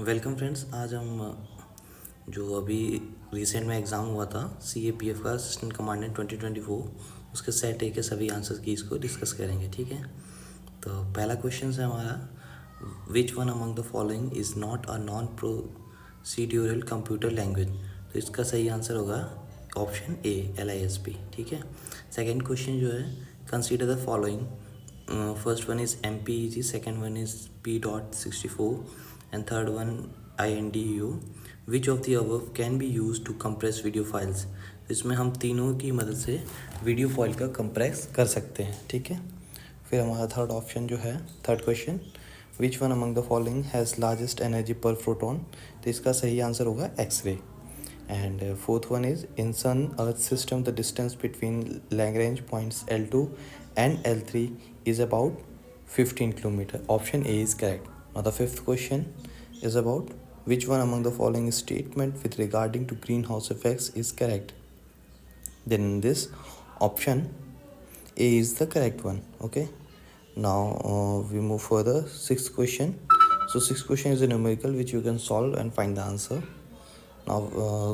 Welcome friends. आज हम जो अभी रिसेंट में एग्ज़ाम हुआ था CAPF का असिस्टेंट कमांडेंट 2024 उसके सेट ए के सभी आंसर कीज़ को डिस्कस करेंगे। ठीक है, तो पहला क्वेश्चन है हमारा, विच one among the following is not a non procedural computer language. तो इसका सही आंसर होगा ऑप्शन ए LISP। ठीक है, सेकेंड क्वेश्चन जो है, consider the following, first one is MPEG, second one is P.64 and third one INDU. Which of the above can be used to compress video files? इसमें हम तीनों की मदद से वीडियो फाइल का कंप्रेस कर सकते हैं। ठीक है, फिर हमारा थर्ड ऑप्शन जो है, third question, which one among the following has largest energy पर प्रोटॉन। तो इसका सही आंसर होगा x ray. And fourth one is, in sun earth system the distance between Lagrange points L2 and L3 is about 15 kilometer. Option A is correct. Now the fifth question is about, which one among the following statement with regarding to greenhouse effects is correct. Then in this option A is the correct one. Okay, now we move further. Sixth question. So sixth question is a numerical which you can solve and find the answer. Now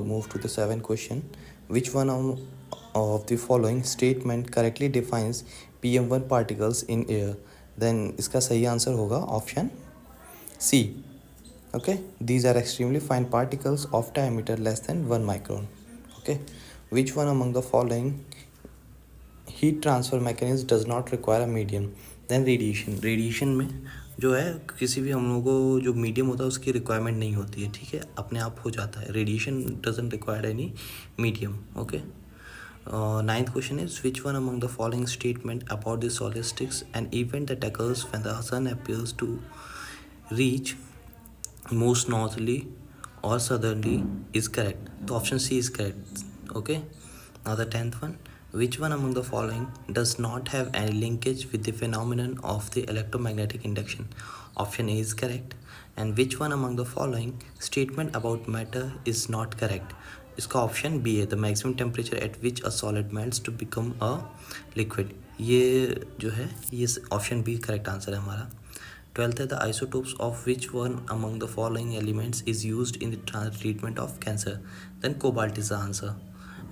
move to the seventh question. Which one of the following statement correctly defines PM1 particles in air? Then इसका सही answer होगा option C. Okay, these are extremely fine particles of diameter less than 1 micron. Okay, which one among the following heat transfer mechanism does not require a medium. Then radiation में जो है, किसी भी हम लोगों को जो मीडियम होता है उसकी रिक्वायरमेंट नहीं होती है। ठीक है, अपने आप हो जाता है। Radiation doesn't require any medium. Okay, ninth question is, which one among the following statement about the solstice, an event that occurs when the sun appears to reach most northerly or southerly, is correct? तो option C is correct. Okay, now the 10th one, which one among the following does not have any linkage with the phenomenon of the electromagnetic induction? Option A is correct. And which one among the following statement about matter is not correct? इसका option B है, the maximum temperature at which a solid melts to become a liquid. ये जो है, ये option B correct answer है हमारा। 12th है, the isotopes of which one among the following elements is used in the treatment of cancer. Then cobalt is the answer.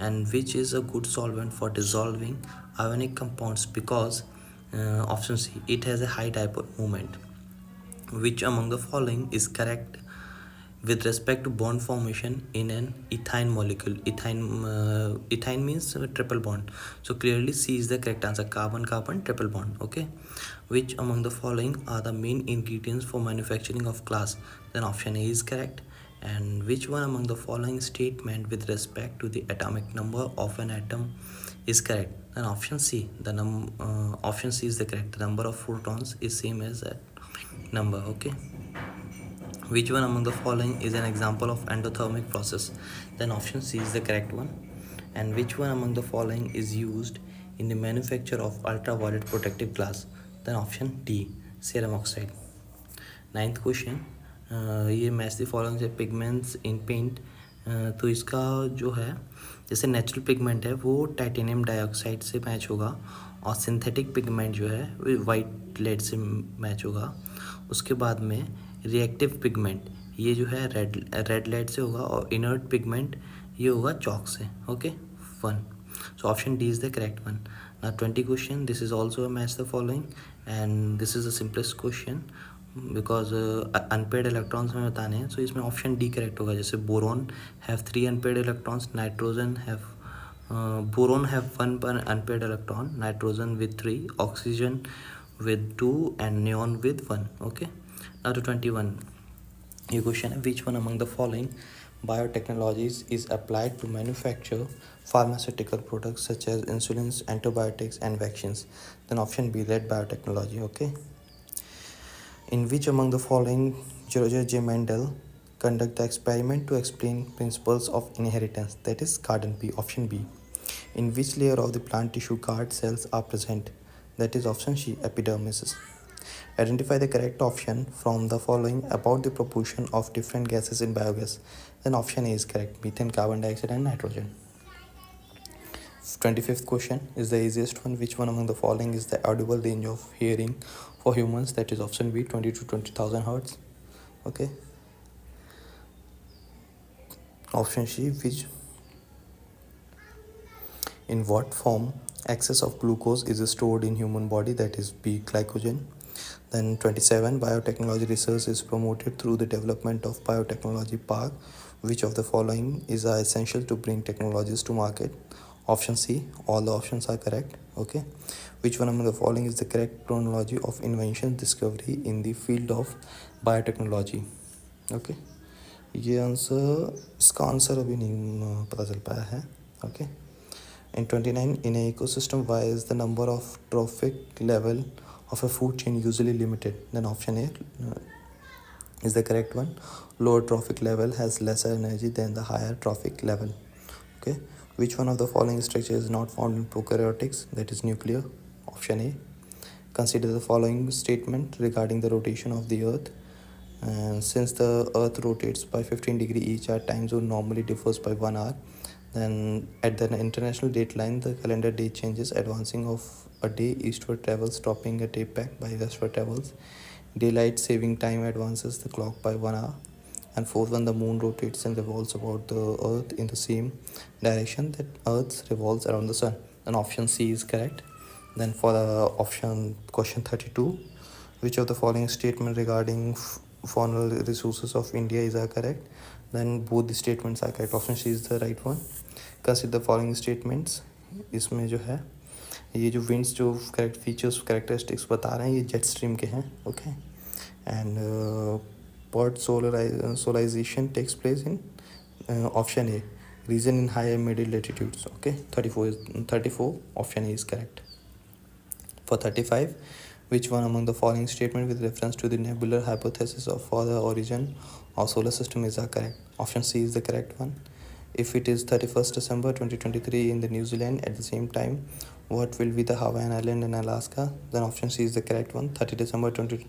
And which is a good solvent for dissolving ionic compounds? Because option C, it has a high dipole moment. Which among the following is correct with respect to bond formation in an ethyne molecule? Ethyne means triple bond, so clearly C is the correct answer, carbon carbon triple bond. Okay, which among the following are the main ingredients for manufacturing of glass? Then option A is correct. And which one among the following statement with respect to the atomic number of an atom is correct? Then option C, option C is the correct. The number of protons is same as atomic number. Okay, which one among the following is an example of endothermic process? Then option C is the correct one. And which one among the following is used in the manufacture of ultraviolet protective glass? Then option D, cerium oxide. Ninth question, ये match the following से pigments इन paint. तो इसका जो है, जैसे natural pigment है वो titanium dioxide से मैच होगा, और सिंथेटिक पिगमेंट जो है वो वाइट लेड से मैच होगा। उसके बाद में रिएक्टिव पिगमेंट ये जो है रेड लेड से होगा, और इनर्ट पिगमेंट ये होगा चॉक से। Okay, 1, so option D is the correct one. Now 20 question, this is also a match the following, and this is the simplest question because unpaired electrons हमें बताने हैं। सो इसमें ऑप्शन डी करेक्ट होगा। जैसे boron have 3 unpaired electrons, nitrogen have boron have 1 unpaired electron, nitrogen with 3, oxygen with 2 and neon with 1। Okay, now to 21, ये question है, which one among the following biotechnologies is applied to manufacture pharmaceutical products such as insulins, antibiotics and vaccines? Then option B, lead biotechnology. Okay, in which among the following George J. Mendel conduct the experiment to explain principles of inheritance? That is garden B. Option B. In which layer of the plant tissue guard cells are present? That is option C, epidermis. Identify the correct option from the following about the proportion of different gases in biogas. Then option A is correct, methane, carbon dioxide and nitrogen. 25th question is the easiest one. Which one among the following is the audible range of hearing for humans? That is option B, 20 to 20,000 hertz. Okay, Option C, which in what form excess of glucose is stored in human body, that is B, glycogen. Then 27, biotechnology research is promoted through the development of biotechnology park. Which of the following is essential to bring technologies to market? Option C, all the options are correct. Okay, which one among the following is the correct chronology of invention discovery in the field of biotechnology? Okay, ये answer, इसका answer अभी नहीं पता चल पाया है. Okay, in 29, in an ecosystem, why is the number of trophic level of a food chain usually limited? Then option A is the correct one. Lower trophic level has lesser energy than the higher trophic level. Okay, which one of the following structure is not found in prokaryotics, that is nuclear? Option A. Consider the following statement regarding the rotation of the earth. And since the earth rotates by 15 degree each, our time zone normally differs by 1 hour. Then at the international date line, the calendar day changes, advancing of a day eastward travels, stopping a day back by westward travels. Daylight saving time advances the clock by 1 hour. And fourth one, the moon rotates and revolves about the earth in the same direction that earth revolves around the sun. And option C is correct. Then for the option question 32, which of the following statement regarding faunal resources of India is correct? Then both the statements are correct. Option C is the right one. Consider the following statements. इसमें जो है, ये जो winds जो correct features characteristics बता रहे हैं, ये जेट स्ट्रीम के हैं. Okay, and pot solarization takes place in option A, region in high and middle latitudes. Okay, 34 option A is correct. For 35, which one among the following statement with reference to the nebular hypothesis of for the origin of solar system is correct? Option C is the correct one. If it is 31st December 2023 in the New Zealand, at the same time, what will be the Hawaiian Island in Alaska? Then option C is the correct one. 30 December 20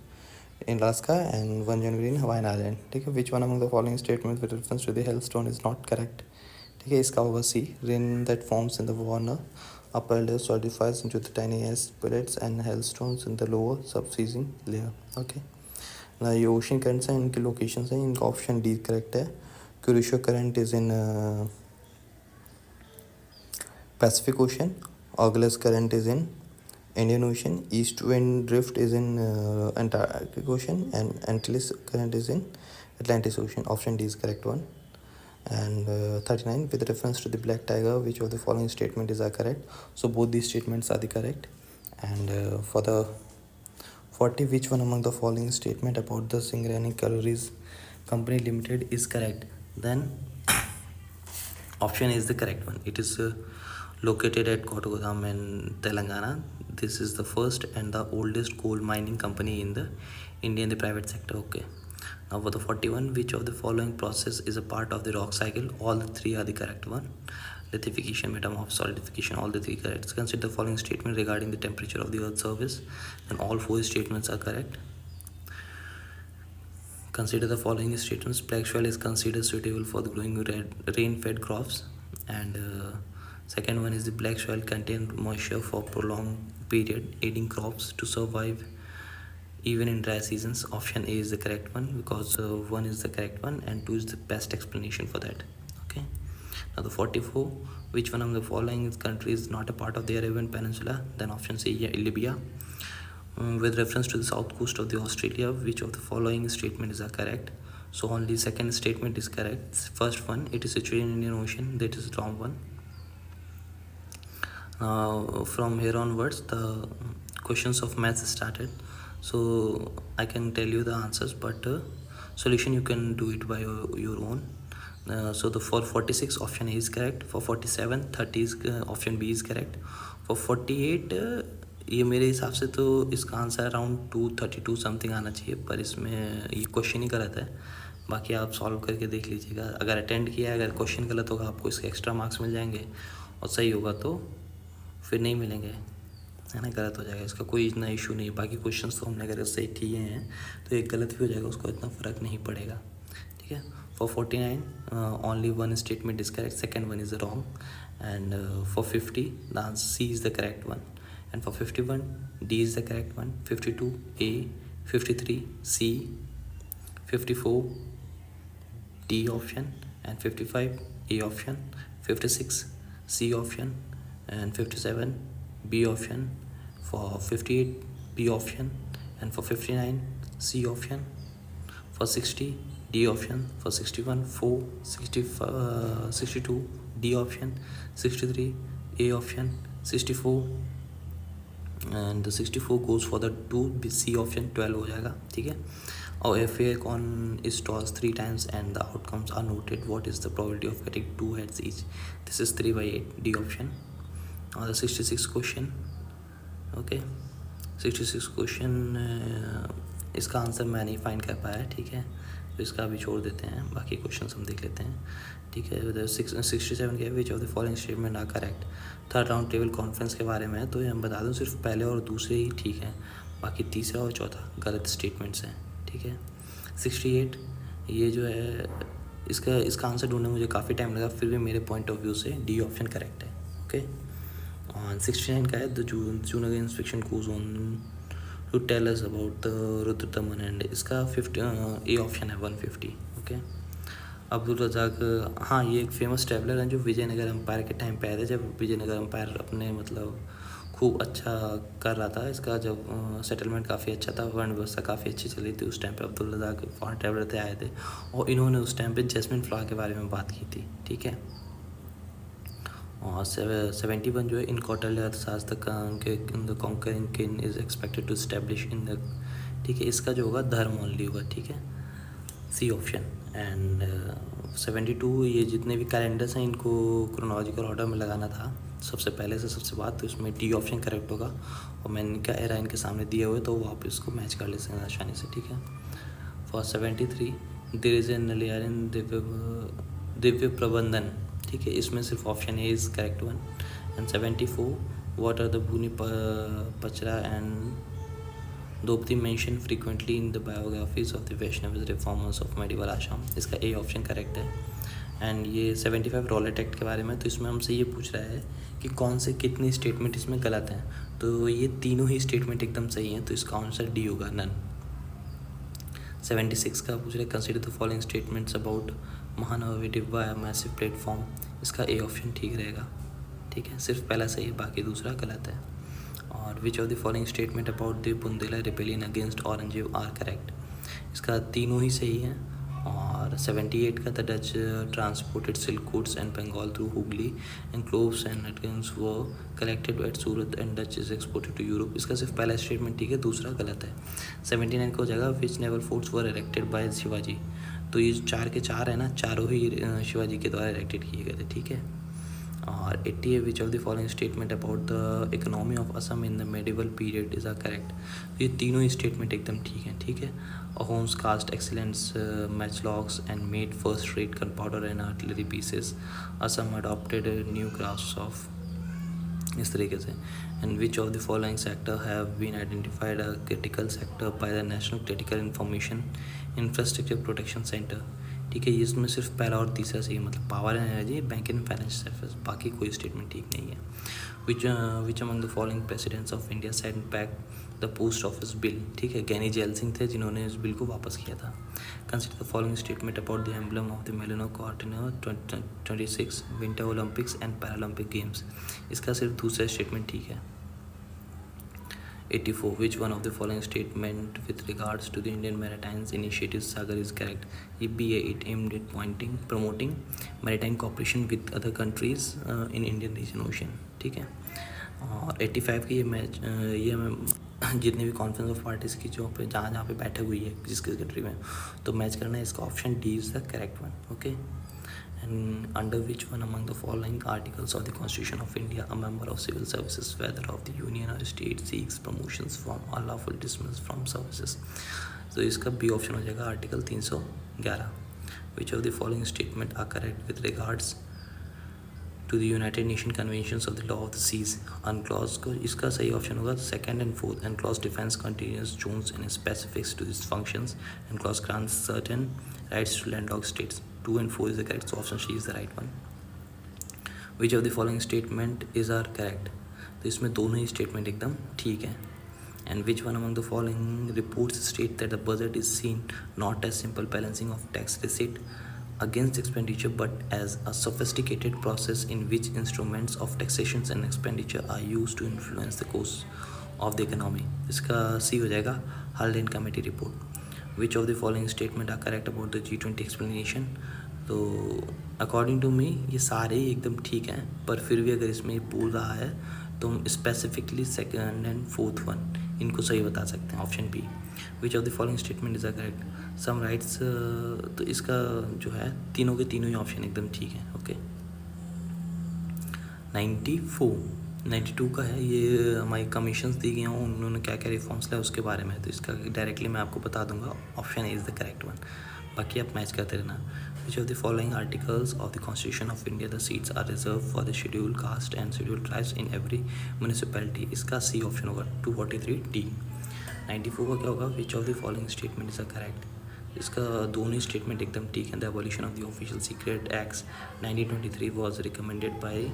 in Alaska and 1 January in Hawaiian Island. ठीक है, which one among the following statements with reference to the hailstone is not correct? ठीक है, इसका होगा C. Rain that forms in the Warner upper layer solidifies into the tiny ice pellets and hailstones in the lower subsiding layer. Okay, now ये ocean currents हैं, इनकी locations हैं, इनका option D correct है. Kurisho current is in Pacific Ocean. Augelas current is in Indian Ocean. East wind drift is in Antarctic Ocean, and Antilles current is in Atlantic Ocean. Option D is correct one. And 39, with reference to the black tiger, which of the following statement is correct? So both these statements are the correct. And for the 40, which one among the following statement about the Singareni Calories Company Limited is correct? Then option A is the correct one. It is located at Kottagodam in Telangana. This is the first and the oldest coal mining company in the India in the private sector. Okay, now for the 41, which of the following process is a part of the rock cycle? All the three are the correct one. Lithification, metamorphosis, solidification, all the three correct. Consider the following statement regarding the temperature of the earth's surface. Then all four statements are correct. Consider the following statements. Black soil is considered suitable for the growing rain-fed crops. And second one is the black soil contains moisture for prolonged period, aiding crops to survive even in dry seasons. Option A is the correct one, because 1 is the correct one and 2 is the best explanation for that. Okay, now the 44, which one of the following countries is not a part of the Arabian Peninsula? Then option C, Libya. With reference to the south coast of the Australia, which of the following statement is correct? So only second statement is correct. First one, it is situated in Indian Ocean, that is wrong one. From here onwards, the questions of maths started, so I can tell you the answers, but solution you can do it by your own. So the for 46, option A is correct. For 47, 30 is option B is correct. For 48, ये मेरे हिसाब से तो इसका answer around 232 something आना चाहिए, पर इसमें ये क्वेश्चन ही गलत है. बाकी आप सॉल्व करके देख लीजिएगा. अगर अटेंड किया है, अगर क्वेश्चन गलत होगा आपको इसके एक्स्ट्रा मार्क्स मिल जाएंगे, और सही होगा तो फिर नहीं मिलेंगे, है ना, गलत हो जाएगा. इसका कोई इतना इशू नहीं है. बाकी क्वेश्चंस तो हमने अगर सही किए हैं तो एक गलत भी हो जाएगा, उसको इतना फ़र्क नहीं पड़ेगा. ठीक है. For 49, only one statement is correct, second one is wrong. And for 50, the answer C is the correct one. And for 51, D is the correct one. 52, A. 53, C. 54, D option. and 55 A option, 56 C option, and 57 B option, for 58 B option, and for 59 C option, for 60 D option, for 61 4 62 D option, 63 A option, 64 and the 64 goes for the 2 C option, 12 हो जाएगा, ठीक है. Or if a coin is tossed 3 times and the outcomes are noted, what is the probability of getting 2 heads each? This is 3/8, D option. Or the 66 question, okay, 66 question इसका answer मैं नहीं find कर पाया, ठीक है, तो इसका अभी छोड़ देते हैं, बाकी क्वेश्चन हम देख लेते हैं, ठीक है. 67 के which of the following statement are correct. Third round table conference के बारे में है, तो ये हम बता दूं सिर्फ पहले और दूसरे ही ठीक है, बाकी तीसरा और चौथा गलत स्टेटमेंट्स हैं, ठीक है. 68 ये जो है इसका आंसर ढूंढने मुझे काफ़ी टाइम लगा, फिर भी मेरे पॉइंट ऑफ व्यू से डी ऑप्शन करेक्ट है, ओके. और 69 का है the junior inspection goes on to tell us about the Rudradaman and, इसका 50 ए ऑप्शन है 150, ओके. अब्दुल रज़ाक, हाँ ये एक फेमस ट्रैवलर हैं जो विजयनगर एम्पायर के टाइम पे आए थे, जब विजयनगर एम्पायर अपने मतलब खूब अच्छा कर रहा था, इसका जब सेटलमेंट काफ़ी अच्छा था, वर्ण व्यवस्था काफ़ी अच्छी चल रही थी उस टाइम पे, अब्दुल रज़ाक फॉरेन ट्रैवलर थे, आए थे, और इन्होंने उस टाइम पे जैस्मिन फ्लावर के बारे में बात की थी, ठीक है. और 71 जो है इन कौटल्य अर्थशास्त्र के the conquering king is expected to establish in the, ठीक है, इसका जो होगा धर्म ओनली होगा, ठीक है, सी ऑप्शन. एंड 72 ये जितने भी कैलेंडर्स हैं इनको क्रोनोलॉजिकल ऑर्डर में लगाना था, सबसे पहले से सबसे बाद, तो इसमें डी ऑप्शन करेक्ट होगा, और मैंने इनका एरा इनके सामने दिए हुए, तो वो आप इसको मैच कर ले सकते हैं आसानी से, ठीक है. For 73 there is a नलियारिन Divya प्रबंधन, ठीक है, इसमें सिर्फ option A is correct one. And 74 what are the भूनि पचरा and Draupadi mention frequently in the biographies of the Vaishnava reformers of medieval Assam, इसका ए ऑप्शन करेक्ट है. एंड ये 75 रॉलेट एक्ट के बारे में, तो इसमें हमसे ये पूछ रहा है कि कौन से कितनी स्टेटमेंट इसमें गलत हैं, तो ये तीनों ही स्टेटमेंट एकदम सही हैं, तो इसका आंसर डी होगा, नन. 76 का पूछ रहे consider the following statements about Mahanavami डिब्बा मैसिव प्लेटफॉर्म, इसका ए ऑप्शन ठीक रहेगा, ठीक है, सिर्फ पहला सही है, बाकी दूसरा गलत है. और which of the following statement about the Bundela rebellion against Aurangzeb are correct, इसका तीनों ही सही है. और 78 का the Dutch transported silk goods and Bengal through Hooghly and cloves and nutmegs were collected at Surat and Dutch is exported to Europe, इसका सिर्फ पहला स्टेटमेंट ठीक है, दूसरा गलत है. 79 का हो जाएगा विच नेवल फोर्ट्स वर इरेक्टेड बाय शिवाजी, तो ये 4 के 4 है ना, चारों ही शिवाजी के द्वारा इरेक्टेड किए गए थे, ठीक है. और 80 है which of the following statement about the economy of Assam in the medieval period is are correct, तो ये तीनों ही स्टेटमेंट एकदम ठीक है, ठीक है. Ahoms cast excellence matchlocks and made first rate gunpowder and artillery pieces, Assam adopted new crafts of, इस तरीके से. And which of the following sector have been identified a critical sector by the national critical information infrastructure protection centre, ठीक है, ये इसमें सिर्फ पहला और तीसरा सही, मतलब power energy, banking and finance service, बाकी कोई स्टेटमेंट ठीक नहीं है. Which among the following presidents of India send back the post office bill, ठीक है, ज्ञानी जैल सिंह थे जिन्होंने इस बिल को वापस किया था. Consider the following statement about the emblem of the Milano Cortina in 2026 winter Olympics and Paralympic games, इसका सिर्फ दूसरा स्टेटमेंट ठीक है. 84 which one of the following statement with regards to the Indian Maritime Initiative Sagar is correct, ये भी है, it aimed at promoting maritime cooperation with other countries in Indian region ocean, ठीक है. और 85 की ये हमें जितने भी कॉन्फ्रेंस ऑफ पार्टीज़ की जो पे जहाँ पे बैठक हुई है जिस कंट्री में, तो मैच करना है, इसका option D is the correct one, okay. And under which one among the following articles of the Constitution of India a member of civil services, whether of the union or state, seeks promotions from unlawful dismissal from services, तो इसका B option हो जाएगा article 311. Which of the following statement are correct with regards to the United Nations Conventions of the Law of the Seas, unclause को इसका सही option होगा second and fourth. And clause defence continuous zones and specifics to this functions and clause grants certain rights to landlocked states. 2 and 4 is the correct, so option C is the right one. Which of the following statement is are correct, तो इसमें दोनों ही statement एकदम ठीक है. And which one among the following reports state that the budget is seen not as simple balancing of tax receipt, against expenditure but as a sophisticated process in which instruments of taxation and expenditure are used to influence the course of the economy. इसका C हो जाएगा Haldane committee report. Which of the following statement are correct about the G20 explanation. तो according to me ये सारे ही एकदम ठीक हैं, पर फिर भी अगर इसमें बोल रहा है तो हम specifically second and fourth one इनको सही बता सकते हैं. Option B, which of the following statement is a correct some rights. तो इसका जो है तीनों के तीनों ही ऑप्शन एकदम ठीक है. ओके 92 का है, ये हमारी कमीशंस दी गई हैं, उन्होंने क्या क्या रिफॉर्म्स लाए उसके बारे में. तो इसका डायरेक्टली मैं आपको बता दूंगा, option A is the correct one. बाकी आप मैच करते रहना. Which of the following articles of the constitution of India the seats are reserve for the schedule caste and schedule tribes in every municipality. इसका C option होगा 243D. 94 का क्या होगा, which of the following statement is a correct. इसका दोनों statement एकदम ठीक है. The abolition of the official secret acts 1923 was recommended by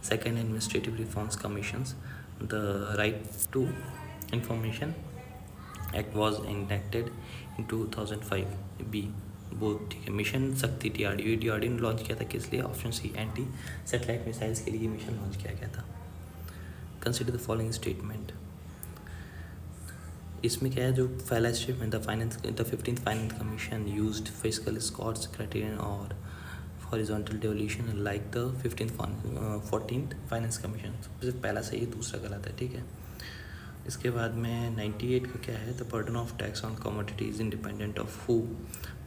second administrative reforms commissions. The right to information act was enacted in 2005. B बहुत ठीक है. Mission शक्ति DRDO ने लॉन्च किया था किस लिए. Option C anti satellite missiles के लिए मिशन लॉन्च किया गया था. Consider the following statement. इसमें क्या है, जो पहला statement the 15th finance commission used fiscal स्कॉट्स क्राइटेरियन और horizontal devolution like the 14th finance commission. सिर्फ पहला सही है, दूसरा गलत है. ठीक है. इसके बाद में 98 का क्या है, the burden of tax on commodity is independent of who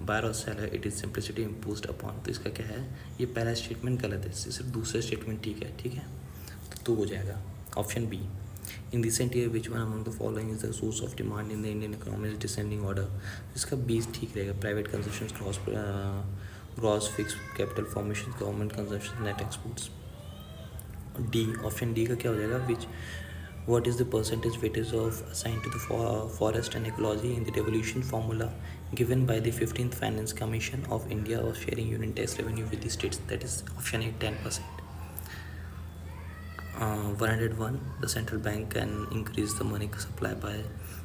buyer और seller, it is simplicity imposed upon. तो इसका क्या है, ये पहला स्टेटमेंट गलत है, सिर्फ दूसरा स्टेटमेंट ठीक है. ठीक है, तो हो जाएगा option B. In recent year which one among the following is the source of demand in the Indian economy is descending order. इसका बी ठीक रहेगा. Private consumption, gross fix capital formation, government consumption, net exports. D, option D का क्या हो जाएगा, विच what is the percentage weightage of assigned to the forest and ecology in the devolution formula given by the 15th Finance Commission of India of sharing union tax revenue with the states. That is option A, 10%. 101, the central bank can increase the money supply by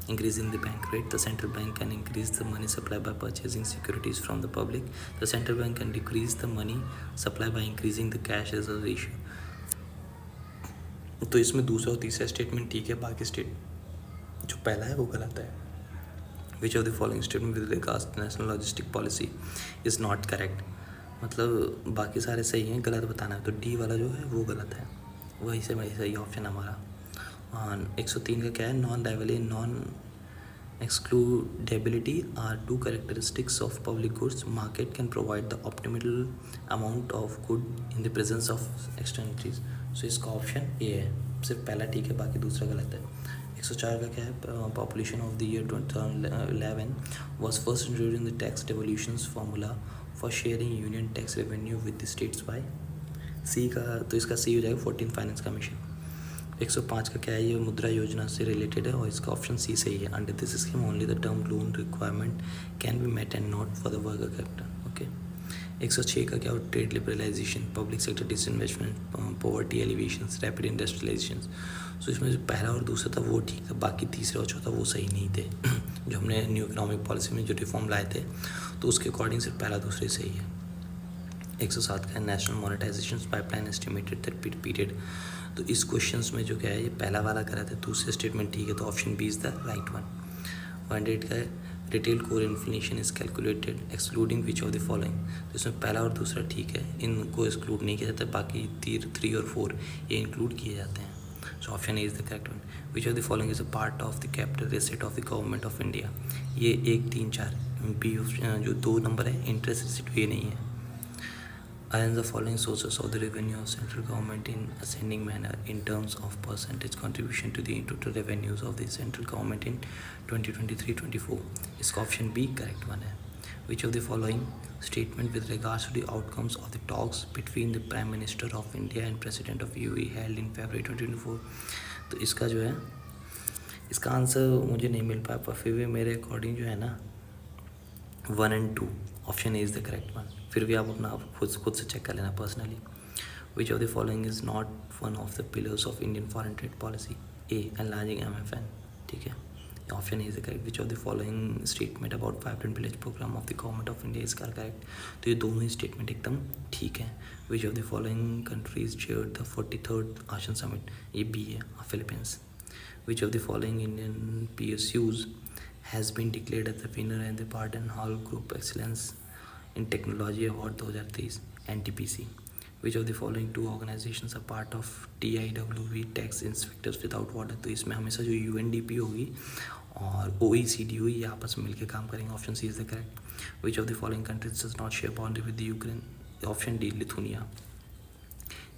increasing the bank rate. The central bank can increase the money supply by purchasing securities from the public. The central bank can decrease the money supply by increasing the cash reserve ratio. तो इसमें दूसरा और तीसरा statement ठीक है, बाकी state जो पहला है वो गलत है. Which of the following statement with regards to national logistic policy is not correct. मतलब बाकी सारे सही हैं, गलत बताना है. तो डी वाला जो है वो गलत है, वही से वही सही ऑप्शन हमारा. 103 का क्या है, non rivalry non excludability are two characteristics of public goods. Market can provide the optimal amount of good in the presence of externalities. So इसका ऑप्शन ए है, सिर्फ पहला ठीक है, बाकी दूसरा गलत है. 104 का क्या है, population of the year 2011 was first introduced in the tax devolutions formula for sharing union tax revenue with the states by. सी का, तो इसका सी हो जाएगा 14th फाइनेंस कमीशन. 105 का क्या है, ये मुद्रा योजना से रिलेटेड है और इसका ऑप्शन सी सही है. Under this scheme only the term loan requirement can be met and not for the worker capital. Okay. 106 का क्या हो, trade liberalisation, public sector disinvestment, poverty alleviation, rapid industrialisation. So इसमें जो पहला और दूसरा था वो ठीक था, बाकी तीसरा और चौथा वो सही नहीं थे. जो हमने न्यू इकोनॉमिक पॉलिसी में जो रिफॉर्म लाए थे तो उसके अकॉर्डिंग सिर्फ पहला दूसरा ही सही है. 107 का national monetization pipeline estimated that period. तो इस क्वेश्चंस में जो क्या है, ये पहला वाला गलत है, दूसरे स्टेटमेंट ठीक है, तो option B is the right one. 108 का है, retail core inflation is calculated excluding which of the following. तो इसमें पहला और दूसरा ठीक है, इनको एक्सक्लूड नहीं किया जाता, बाकी 3 और 4 ये इंक्लूड किए जाते हैं. So option A is the correct one. Which of the following is a part of the capital asset of the government of India. ये 1, 3, 4 बी जो 2 नंबर है इंटरेस्ट एसेट ये नहीं है. Arrange the following sources of the revenue of central government in ascending manner in terms of percentage contribution to the total revenues of the central government in 2023-24. इसका option B correct one है. Which of the following statement with regards to the outcomes of the talks between the Prime Minister of India and President of UAE held in February 2024. तो इसका जो है, इसका answer मुझे नहीं मिल पाया, पर फिर भी मेरे अकॉर्डिंग जो है ना 1 and 2 option A is the correct one. फिर भी आप अपना खुद से चेक कर लेना personally. Which of the following is not one of the pillars of Indian foreign trade policy. A, enlarging MFN. ठीक है. Option is correct. Which of the following statement about 5 village program of the government of India is correct. तो ये दोनों ही statement एकदम ठीक है. Which of the following countries chaired the 43rd ASEAN summit, ये बी है, Philippines. Which of the following Indian PSUs has been declared as the winner and the Brandon Hall Group excellence in technology award 2023 NTPC. Which of the following two organisations are part of TIWV tax inspectors without border. तो इसमें हमेशा जो UNDP होगी और OECD हुई, ये आपस में मिलकर काम करेंगे. Option C is the correct. Which of the following countries does not share boundary with Ukraine. Option D Lithuania.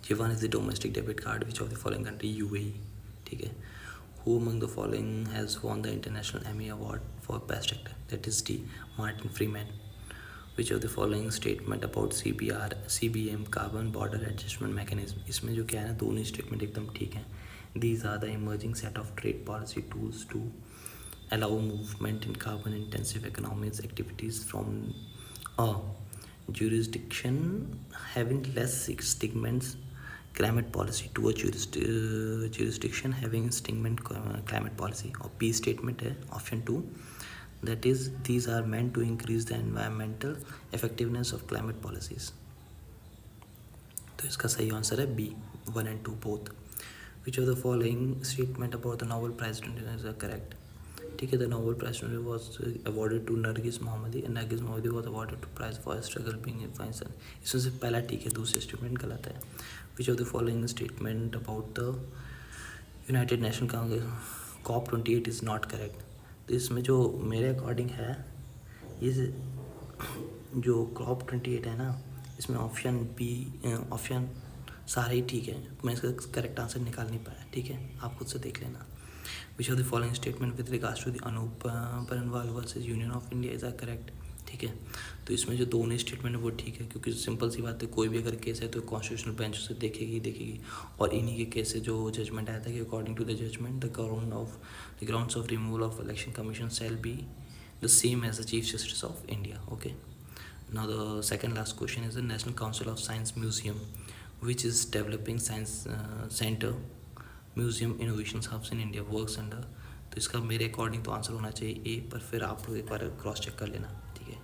Jivan is the domestic debit card. Which of the following country? UAE. ठीक है. Who among the following has won the International Emmy Award for Best Actor? That is D. Martin Freeman. Which of the following statement about CBM Carbon Border Adjustment Mechanism? इसमें जो क्या है ना, दोनों statement एकदम ठीक है. These are the emerging set of trade policy tools to allow movement in carbon intensive economies activities from a jurisdiction having less stigments climate policy to a jurisdiction having stigment climate policy. और P statement है option 2. That is, these are meant to increase the environmental effectiveness of climate policies. तो इसका सही answer है B, 1 and 2 both. Which of the following statement about the Nobel Prize is correct? ठीक है. The Nobel Prize was awarded to Nargis Mohammadi and Nargis Mohammadi was awarded to prize for struggle being influencer. इसमें से पहला ठीक है, दूसरा statement गलत है. Which of the following statement about the United Nations Congress COP28 is not correct? तो इसमें जो मेरे अकॉर्डिंग है, इस जो COP28 है ना, इसमें ऑप्शन बी, ऑप्शन सारे ही ठीक है. मैं इसका करेक्ट आंसर निकाल नहीं पाया. ठीक है, आप खुद से देख लेना. Which of the following statement with regards to the Anoop Baranwal versus Union of India is correct. ठीक है. तो इसमें जो दोनों स्टेटमेंट है वो ठीक है, क्योंकि सिंपल सी बात है, कोई भी अगर केस है तो कॉन्स्टिट्यूशनल बेंच से देखेगी. और इन्हीं के केस से जो जजमेंट आया था कि according to the judgement the grounds of removal of election commission shall be the same as the chief justice of India. Okay. Now the second last question is the national council of science museum which is developing science centre museum innovation hubs in India works under. तो इसका मेरे according तो answer होना चाहिए ए, पर फिर आप लोग एक बार क्रॉस चेक कर लेना. ठीक है.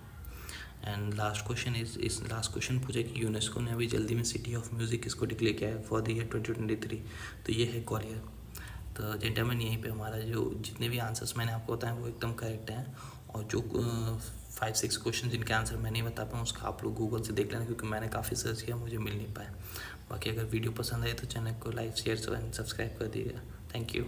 एंड लास्ट क्वेश्चन इस लास्ट क्वेश्चन पूछा कि यूनेस्को ने अभी जल्दी में सिटी ऑफ म्यूज़िक किसको डिक्लेयर किया है फॉर द ईयर 2023. तो ये है ग्वालियर. तो जेंटलमैन, यहीं पे हमारा जो जितने भी आंसर्स मैंने आपको बताए वो एकदम करेक्ट हैं. और जो 5-6 क्वेश्चन जिनके आंसर मैं नहीं बता पाऊँ उसका आप लोग गूगल से देख लेना, क्योंकि मैंने काफ़ी सर्च किया, मुझे मिल नहीं पाया. बाकी अगर वीडियो पसंद आए तो चैनल को लाइक शेयर एंड सब्सक्राइब कर दीजिएगा. Thank you.